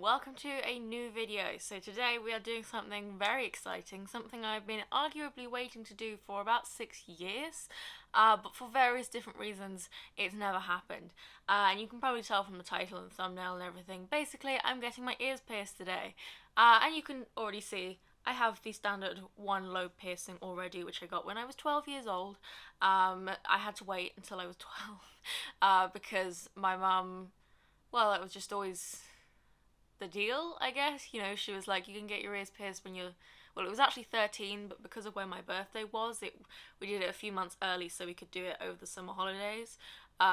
welcome to a new video. So today we are doing something very exciting, something I've been arguably waiting to do for about 6 years, but for various different reasons it's never happened. And you can probably tell from the title and thumbnail and everything. Basically, I'm getting my ears pierced today, and you can already see I have the standard one lobe piercing already, which I got when I was 12 years old. I had to wait until I was 12 because my mum, well, it was just always the deal, I guess. You know, she was like, you can get your ears pierced when you're, well, it was actually 13, but because of when my birthday was, we did it a few months early so we could do it over the summer holidays,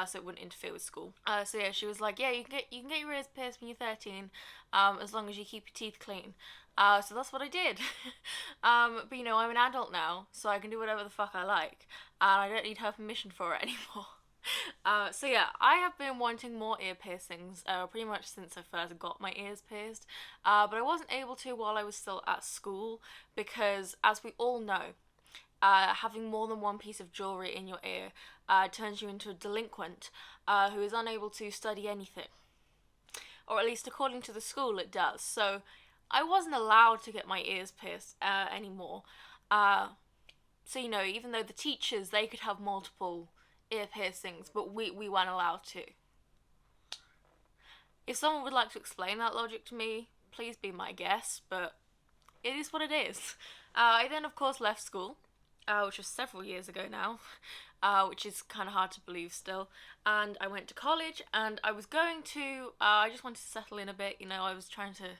so it wouldn't interfere with school. So yeah, she was like, yeah, you can get your ears pierced when you're 13, as long as you keep your teeth clean. So that's what I did. But you know, I'm an adult now, so I can do whatever the fuck I like, and I don't need her permission for it anymore. So yeah, I have been wanting more ear piercings pretty much since I first got my ears pierced, but I wasn't able to while I was still at school because, as we all know, having more than one piece of jewellery in your ear turns you into a delinquent who is unable to study anything. Or at least according to the school it does. So I wasn't allowed to get my ears pierced anymore. So you know, even though the teachers, they could have multiple ear piercings, but we weren't allowed to. If someone would like to explain that logic to me, please be my guest, but it is what it is. I then of course left school, which was several years ago now, which is kind of hard to believe still, and I went to college, and I was going to, I just wanted to settle in a bit, you know, I was trying to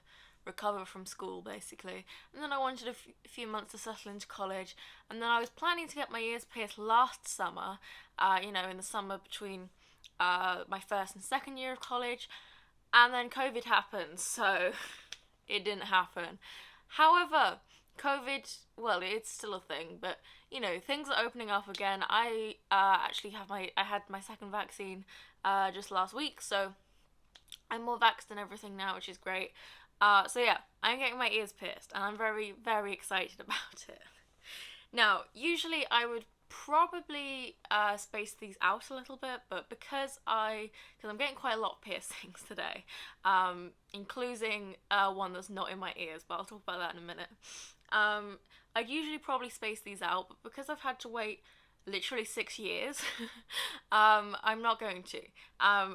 recover from school basically, and then I wanted a few months to settle into college, and then I was planning to get my ears pierced last summer, you know, in the summer between my first and second year of college, and then COVID happened, so it didn't happen. However, COVID, well, it's still a thing, but you know, things are opening up again. I actually I had my second vaccine just last week, so I'm more vaxxed and everything now, which is great. So yeah, I'm getting my ears pierced, and I'm very, very excited about it. Now, usually I would probably space these out a little bit, but because I'm getting quite a lot of piercings today, including one that's not in my ears, but I'll talk about that in a minute. I'd usually probably space these out, but because I've had to wait literally 6 years, I'm not going to.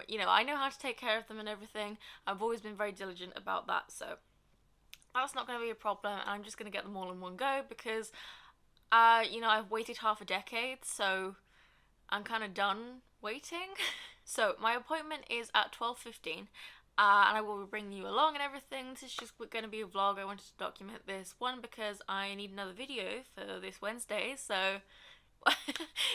You know, I know how to take care of them and everything. I've always been very diligent about that, so that's not going to be a problem. I'm just going to get them all in one go because, you know, I've waited half a decade, so I'm kind of done waiting. So my appointment is at 12:15. And I will be bringing you along and everything. This is just going to be a vlog. I wanted to document this. One, because I need another video for this Wednesday, so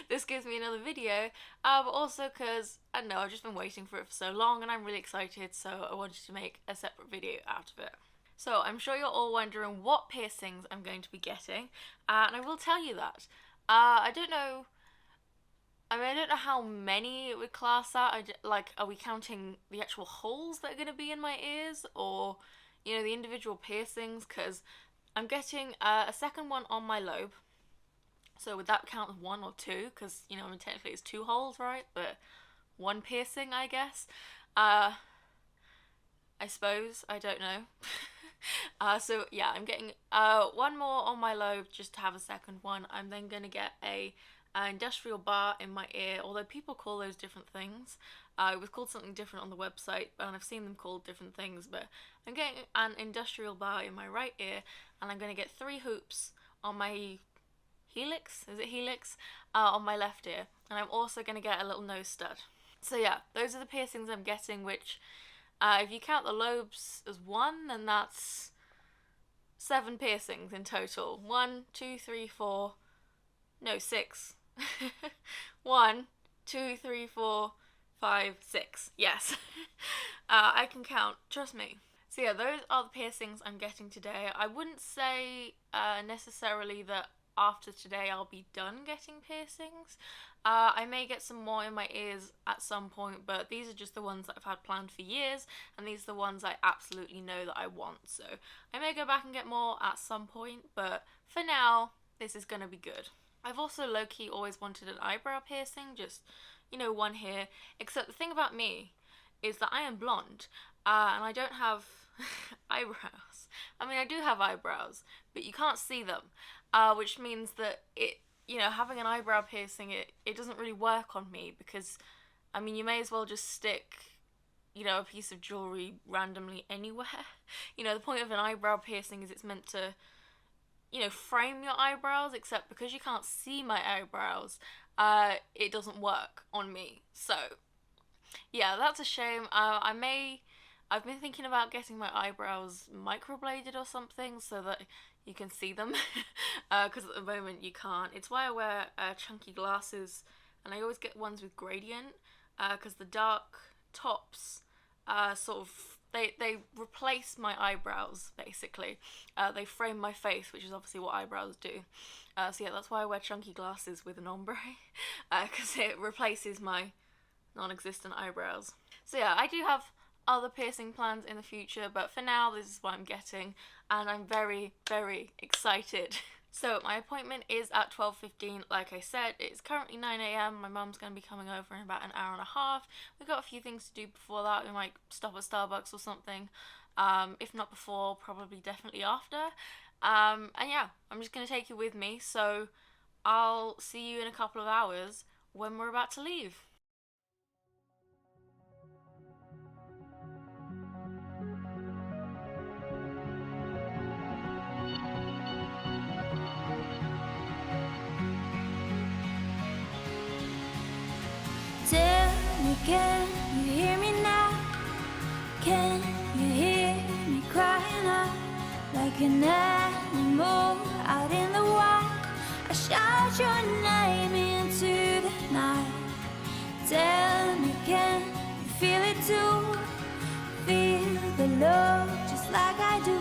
this gives me another video, but also because, I don't know, I've just been waiting for it for so long and I'm really excited, so I wanted to make a separate video out of it. So I'm sure you're all wondering what piercings I'm going to be getting, and I will tell you that. I don't know, I mean, I don't know how many it would class at. Like, are we counting the actual holes that are going to be in my ears, or, you know, the individual piercings? Because I'm getting a second one on my lobe. So would that count as one or two? Because, you know, I mean, technically it's 2 holes, right? But one piercing, I guess. I suppose. I don't know. So yeah, I'm getting one more on my lobe just to have a second one. I'm then going to get a industrial bar in my ear, although people call those different things. It was called something different on the website, and I've seen them called different things, but I'm getting an industrial bar in my right ear, and I'm going to get 3 hoops on my helix, is it helix? On my left ear, and I'm also going to get a little nose stud. So yeah, those are the piercings I'm getting, which, if you count the lobes as one, then that's 7 piercings in total. 1, 2, 3, 4, no, 6. 1, 2, 3, 4, 5, 6. Yes. I can count, trust me. So yeah, those are the piercings I'm getting today. I wouldn't say necessarily that after today I'll be done getting piercings. I may get some more in my ears at some point, but these are just the ones that I've had planned for years, and these are the ones I absolutely know that I want. So I may go back and get more at some point, but for now, this is gonna be good. I've also low-key always wanted an eyebrow piercing, just, you know, one here, except the thing about me is that I am blonde, and I don't have Eyebrows. I mean, I do have eyebrows, but you can't see them, which means that having an eyebrow piercing, it doesn't really work on me because, I mean, you may as well just stick, a piece of jewelry randomly anywhere. The point of an eyebrow piercing is it's meant to, frame your eyebrows, except because you can't see my eyebrows, it doesn't work on me. So, yeah, that's a shame. I've been thinking about getting my eyebrows microbladed or something so that you can see them, because at the moment you can't. It's why I wear chunky glasses, and I always get ones with gradient, because the dark tops sort of they replace my eyebrows basically. They frame my face, which is obviously what eyebrows do. So yeah, that's why I wear chunky glasses with an ombre, because it replaces my non-existent eyebrows. So yeah, I do have other piercing plans in the future, but for now this is what I'm getting, and I'm very, very excited. So my appointment is at 12:15. Like I said, it's currently 9 a.m. My mum's going to be coming over in about an hour and a half. We've got a few things to do before that. We might stop at Starbucks or something. If not before, probably definitely after. And yeah, I'm just going to take you with me. So I'll see you in a couple of hours when we're about to leave. Tell me, can you hear me now? Can you hear me crying out like an animal out in the wild? I shout your name into the night. Tell me, can you feel it too? Feel the love just like I do.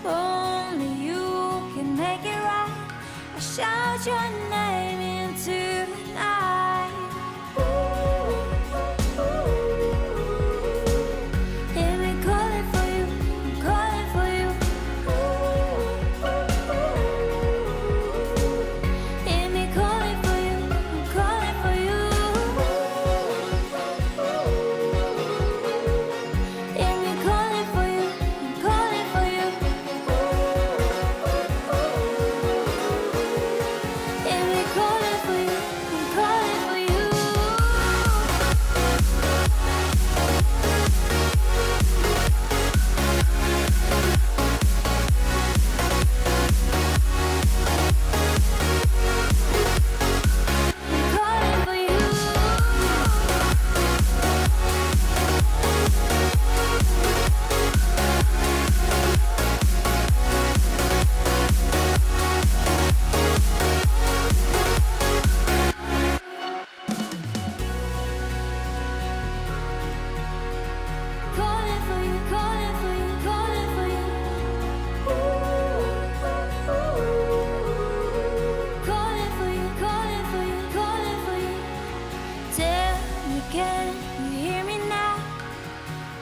Only you can make it right. I shout your name into the night. Hear me calling for you, I'm calling for you. Hear me calling for you, I'm calling for you. Hear me calling for you, I'm calling for you. Hear me calling for you, I'm calling for you. Calling for you. Calling for you, calling for you, calling for you. Calling for you, calling for you, calling for you. Tell me, can you hear me now?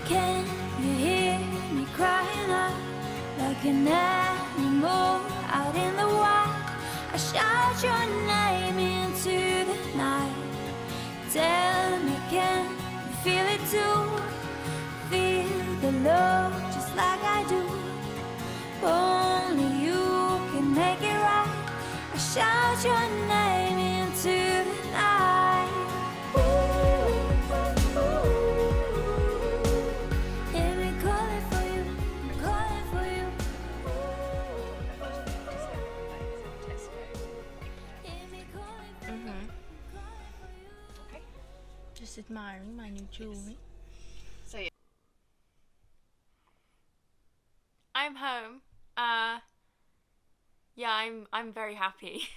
Can you hear me crying out like an animal out in the wild? I shout your name into the night. Tell me, can you feel it too? Feel the love just like I do. Only you can make it right. I shout your name into the night. Hear me calling for you, I'm calling for you. Hear me calling for you, I'm calling for you. Just admiring my new jewelry. So yeah, I'm home. Yeah, I'm very happy.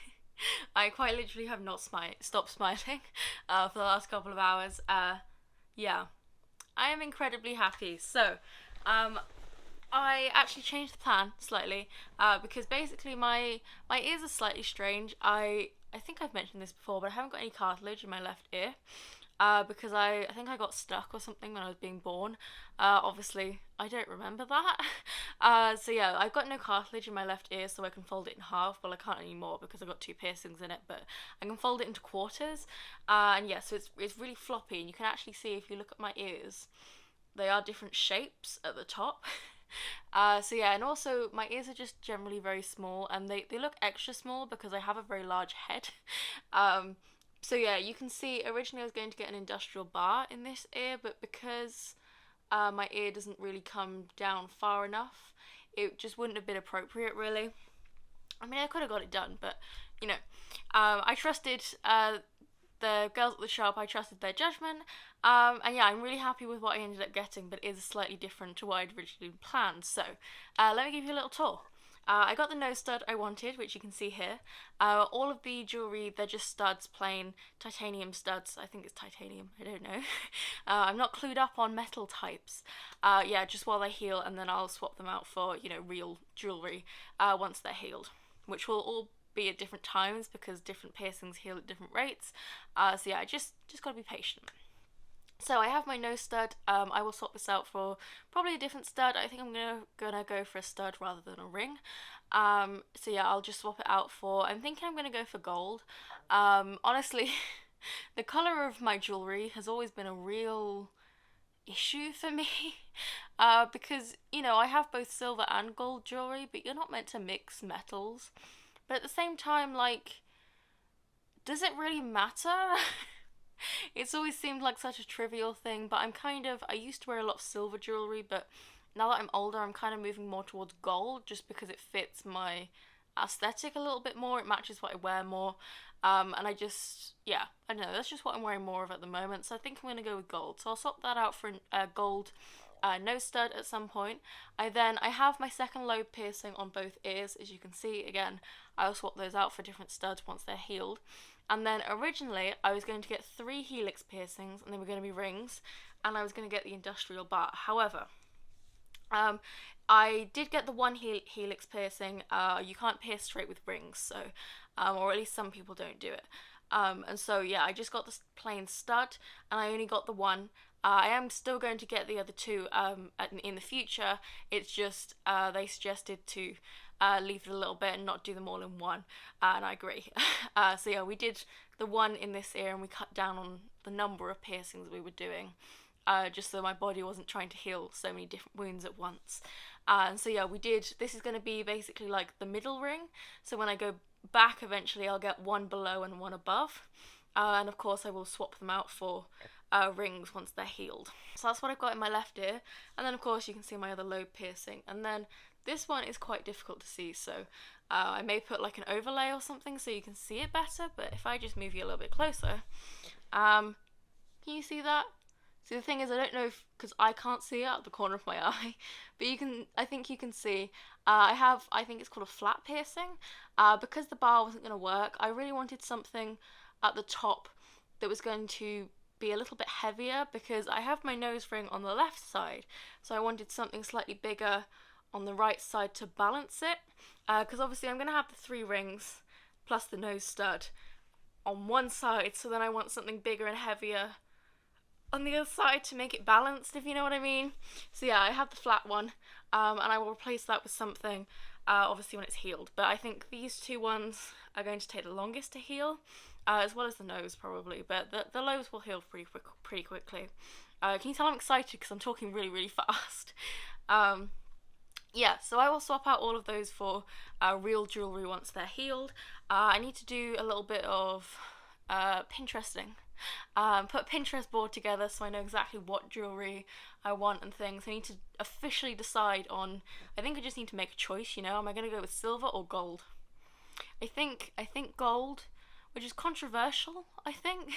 I quite literally have not stopped smiling for the last couple of hours. Yeah, I am incredibly happy. So, I actually changed the plan slightly because basically my ears are slightly strange. I think I've mentioned this before, but I haven't got any cartilage in my left ear. Because I think I got stuck or something when I was being born. Obviously, I don't remember that. So yeah, I've got no cartilage in my left ear, so I can fold it in half. Well, I can't anymore because I've got 2 piercings in it, but I can fold it into quarters. And yeah, so it's really floppy, and you can actually see if you look at my ears, they are different shapes at the top. So yeah, and also my ears are just generally very small, and they look extra small because I have a very large head. um, so yeah, you can see originally I was going to get an industrial bar in this ear, but because my ear doesn't really come down far enough, it just wouldn't have been appropriate really. I mean, I could have got it done, but you know, I trusted the girls at the shop. I trusted their judgment, and yeah, I'm really happy with what I ended up getting, but it is slightly different to what I'd originally planned. So, let me give you a little tour. I got the nose stud I wanted, which you can see here. All of the jewellery, they're just studs, plain titanium studs. I think it's titanium, I don't know. I'm not clued up on metal types. Yeah, just while they heal, and then I'll swap them out for, you know, real jewellery once they're healed, which will all be at different times because different piercings heal at different rates. So yeah, just gotta be patient. So I have my nose stud. I will swap this out for probably a different stud. I think I'm gonna go for a stud rather than a ring. So yeah, I'll just swap it out for. I'm thinking I'm gonna go for gold. Honestly, the color of my jewelry has always been a real issue for me. Because you know I have both silver and gold jewelry, but you're not meant to mix metals. But at the same time, like, does it really matter? It's always seemed like such a trivial thing, but I used to wear a lot of silver jewelry, but now that I'm older, I'm kind of moving more towards gold just because it fits my aesthetic a little bit more. It matches what I wear more. And yeah, I don't know, that's just what I'm wearing more of at the moment, so I think I'm going to go with gold. So I'll swap that out for a gold nose stud at some point. I have my second lobe piercing on both ears, as you can see. Again, I'll swap those out for different studs once they're healed. And then originally I was going to get 3 helix piercings, and they were going to be rings, and I was going to get the industrial bar. However, I did get the one helix piercing. You can't pierce straight with rings, so or at least some people don't do it. And so yeah, I just got the plain stud, and I only got the one. I am still going to get the other 2 in the future. It's just they suggested to leave it a little bit and not do them all in one, and I agree. So yeah, we did the one in this ear, and we cut down on the number of piercings we were doing, just so my body wasn't trying to heal so many different wounds at once. And so yeah, this is going to be basically like the middle ring, so when I go back eventually I'll get one below and one above, and of course I will swap them out for rings once they're healed. So that's what I've got in my left ear, and then of course you can see my other lobe piercing, and then this one is quite difficult to see, so I may put like an overlay or something so you can see it better, but if I just move you a little bit closer, can you see that? See, the thing is, I don't know because I can't see out the corner of my eye, but I think you can see, I think it's called a flat piercing. Because the bar wasn't going to work, I really wanted something at the top that was going to be a little bit heavier, because I have my nose ring on the left side, so I wanted something slightly bigger on the right side to balance it, because obviously I'm going to have the 3 rings plus the nose stud on one side, so then I want something bigger and heavier on the other side to make it balanced, if you know what I mean. So yeah, I have the flat one, and I will replace that with something, obviously when it's healed, but I think these 2 ones are going to take the longest to heal, as well as the nose probably, but the lobes will heal pretty quickly. Can you tell I'm excited because I'm talking really, really fast? Yeah, so I will swap out all of those for real jewellery once they're healed. I need to do a little bit of Pinteresting. Put a Pinterest board together so I know exactly what jewellery I want and things. I need to officially decide on, I think I just need to make a choice, you know, am I going to go with silver or gold? I think gold, which is controversial, I think.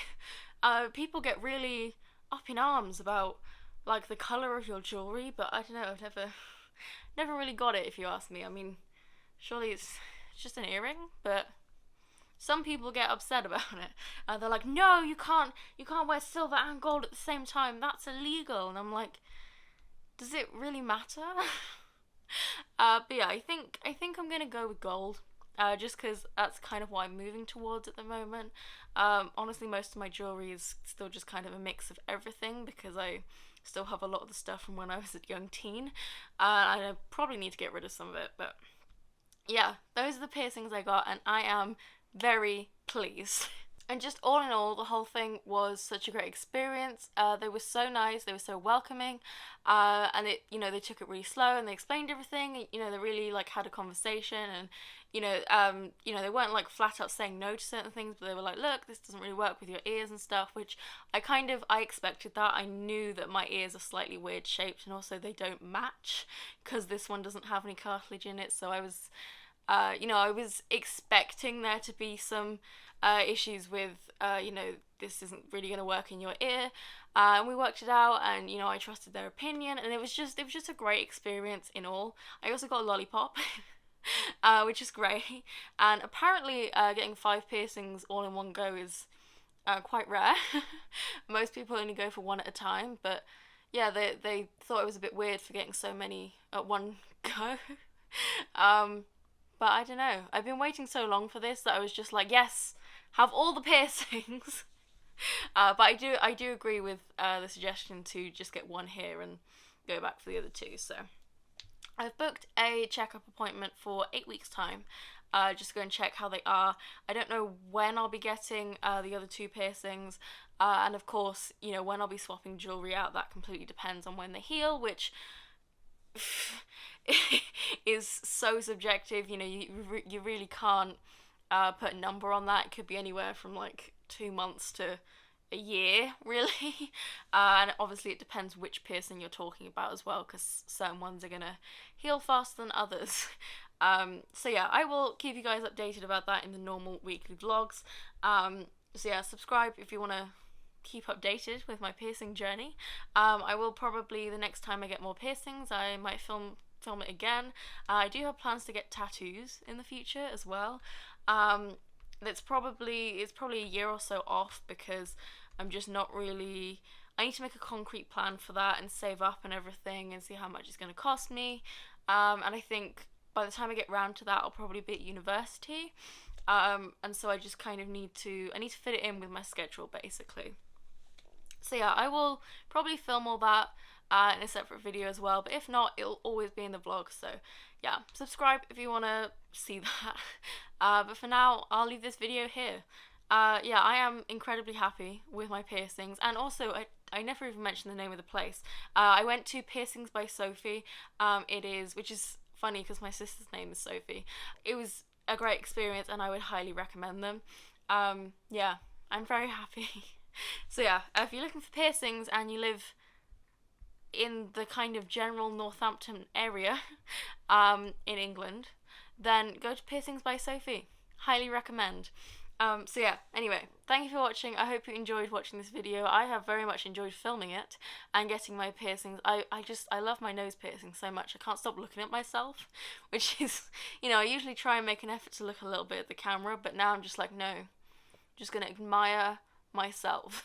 People get really up in arms about, like, the colour of your jewellery, but I don't know, I've never really got it, if you ask me. I mean, surely it's just an earring, but some people get upset about it. They're like, no, you can't wear silver and gold at the same time, that's illegal. And I'm like, does it really matter? But yeah, I think I'm gonna go with gold, just because that's kind of what I'm moving towards at the moment. Honestly, most of my jewellery is still just kind of a mix of everything, because I still have a lot of the stuff from when I was a young teen, and I probably need to get rid of some of it. But yeah, those are the piercings I got, and I am very pleased. And just all in all, the whole thing was such a great experience. They were so nice, they were so welcoming, and they took it really slow and they explained everything. They really like had a conversation, and they weren't like flat out saying no to certain things, but they were like, look, this doesn't really work with your ears and stuff, which I expected that. I knew that my ears are slightly weird shaped, and also they don't match because this one doesn't have any cartilage in it, so I was expecting there to be some issues with, this isn't really going to work in your ear. And we worked it out, and I trusted their opinion, and it was just a great experience in all. I also got a lollipop, which is great. And apparently, getting 5 piercings all in one go is quite rare. Most people only go for one at a time, but yeah, they thought it was a bit weird for getting so many at one go. But I don't know. I've been waiting so long for this that I was just like, yes, have all the piercings. But I do agree with the suggestion to just get one here and go back for the other 2. So I've booked a checkup appointment for 8 weeks' time. Just to go and check how they are. I don't know when I'll be getting the other 2 piercings. And of course, when I'll be swapping jewellery out, that completely depends on when they heal, which is so subjective. You really can't put a number on that. It could be anywhere from like 2 months to a year, really. And obviously it depends which piercing you're talking about as well, because certain ones are gonna heal faster than others. So yeah, I will keep you guys updated about that in the normal weekly vlogs. So yeah, subscribe if you want to keep updated with my piercing journey. I will probably, the next time I get more piercings, I might film it again. I do have plans to get tattoos in the future as well. It's probably a year or so off, because I'm just not really, I need to make a concrete plan for that and save up and everything and see how much it's going to cost me. And I think by the time I get round to that, I'll probably be at university. And so I just kind of need to fit it in with my schedule, basically. So yeah, I will probably film all that in a separate video as well, but if not, it'll always be in the vlog. So yeah, subscribe if you want to see that. But for now, I'll leave this video here. Yeah, I am incredibly happy with my piercings, and also I never even mentioned the name of the place. I went to Piercings by Sophie. Which is funny because my sister's name is Sophie. It was a great experience, and I would highly recommend them. Yeah, I'm very happy. So yeah, if you're looking for piercings and you live in the kind of general Northampton area in England, then go to Piercings by Sophie. Highly recommend. So yeah, anyway, thank you for watching. I hope you enjoyed watching this video. I have very much enjoyed filming it and getting my piercings. I love my nose piercing so much. I can't stop looking at myself, which is, I usually try and make an effort to look a little bit at the camera, but now I'm just like, no, I'm just gonna admire myself.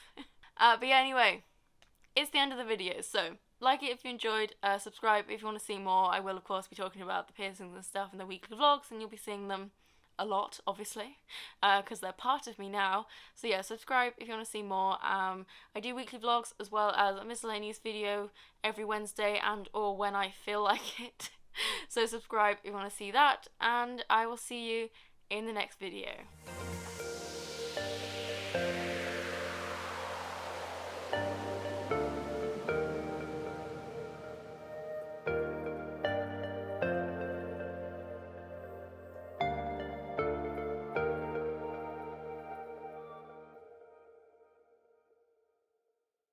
But yeah, anyway, it's the end of the video, so like it if you enjoyed, subscribe if you want to see more. I will of course be talking about the piercings and stuff in the weekly vlogs, and you'll be seeing them a lot, obviously, because they're part of me now. So yeah, subscribe if you want to see more. I do weekly vlogs as well as a miscellaneous video every Wednesday and or when I feel like it. So subscribe if you want to see that, and I will see you in the next video.